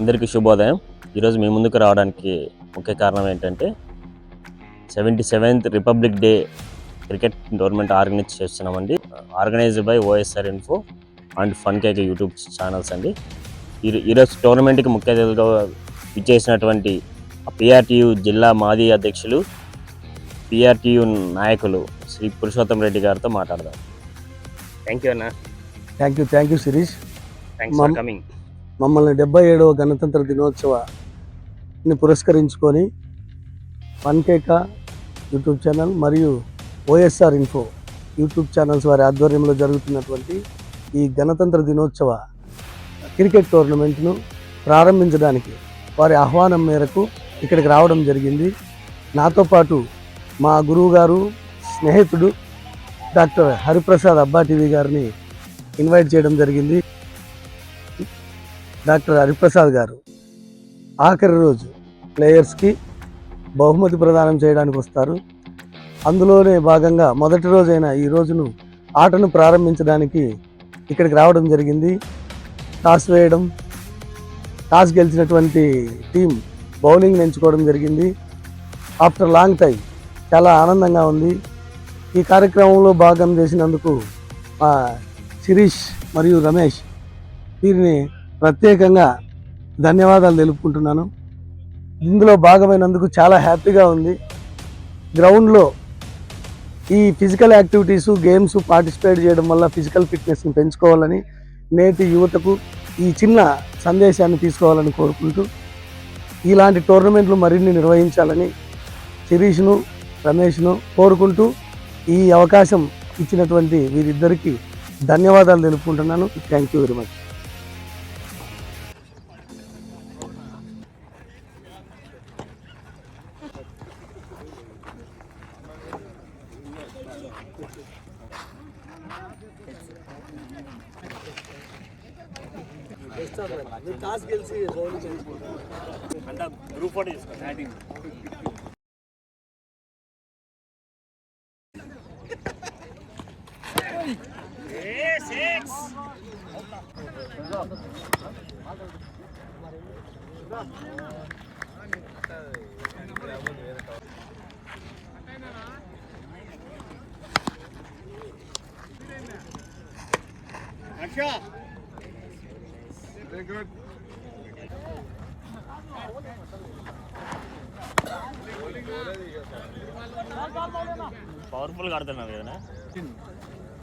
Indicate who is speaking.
Speaker 1: అందరికీ శుభోదయం. ఈరోజు మీ ముందుకు రావడానికి ముఖ్య కారణం ఏంటంటే 77th republic day cricket tournament organize చేస్తున్నామండి. Organized by OSR info and fun cake YouTube channels అండి. ఈరోజు టోర్నమెంట్కి ముఖ్య అతిథులుగా ఇచ్చేసినటువంటి పిఆర్టీయు జిల్లా మాజీ అధ్యక్షులు, పిఆర్టీయు నాయకులు శ్రీ పురుషోత్తం రెడ్డి గారితో మాట్లాడదాం. థ్యాంక్ యూ అన్న.
Speaker 2: Thank you Shirish.
Speaker 1: Thanks for coming.
Speaker 2: మమ్మల్ని 77వ గణతంత్ర దినోత్సవాన్ని పురస్కరించుకొని ఫన్ కేక యూట్యూబ్ ఛానల్ మరియు ఓఎస్ఆర్ ఇన్ఫో యూట్యూబ్ ఛానల్స్ వారి ఆధ్వర్యంలో జరుగుతున్నటువంటి ఈ గణతంత్ర దినోత్సవ క్రికెట్ టోర్నమెంట్ను ప్రారంభించడానికి వారి ఆహ్వానం మేరకు ఇక్కడికి రావడం జరిగింది. నాతో పాటు మా గురువు గారు, స్నేహితుడు డాక్టర్ హరిప్రసాద్ అబ్బా టీవీ గారిని ఇన్వైట్ చేయడం జరిగింది. డాక్టర్ హరిప్రసాద్ గారు ఆఖరి రోజు ప్లేయర్స్కి బహుమతి ప్రదానం చేయడానికి వస్తారు. అందులోనే భాగంగా మొదటి రోజైన ఈ రోజును ఆటను ప్రారంభించడానికి ఇక్కడికి రావడం జరిగింది. టాస్ గెలిచినటువంటి టీం బౌలింగ్ ఎంచుకోవడం జరిగింది. ఆఫ్టర్ లాంగ్ టైం చాలా ఆనందంగా ఉంది. ఈ కార్యక్రమంలో భాగం చేసినందుకు శిరీష్ మరియు రమేష్ వీరిని ప్రత్యేకంగా ధన్యవాదాలు తెలుపుకుంటున్నాను. ఇందులో భాగమైనందుకు చాలా హ్యాపీగా ఉంది. గ్రౌండ్లో ఈ ఫిజికల్ యాక్టివిటీస్, గేమ్స్ పార్టిసిపేట్ చేయడం వల్ల ఫిజికల్ ఫిట్నెస్ని పెంచుకోవాలని, నేటి యువతకు ఈ చిన్న సందేశాన్ని తీసుకోవాలని కోరుకుంటూ ఇలాంటి టోర్నమెంట్లు మరిన్ని నిర్వహించాలని శిరీష్ను, రమేష్ను కోరుకుంటూ ఈ అవకాశం ఇచ్చినటువంటి వీరిద్దరికీ ధన్యవాదాలు తెలుపుకుంటున్నాను. Thank you very much. Toss గెలిచి
Speaker 1: గ్రూప్ ఫోటో తీసుకోండి.
Speaker 3: Very good.
Speaker 1: పవర్ఫుల్గా ఆడుతున్నావు కదా.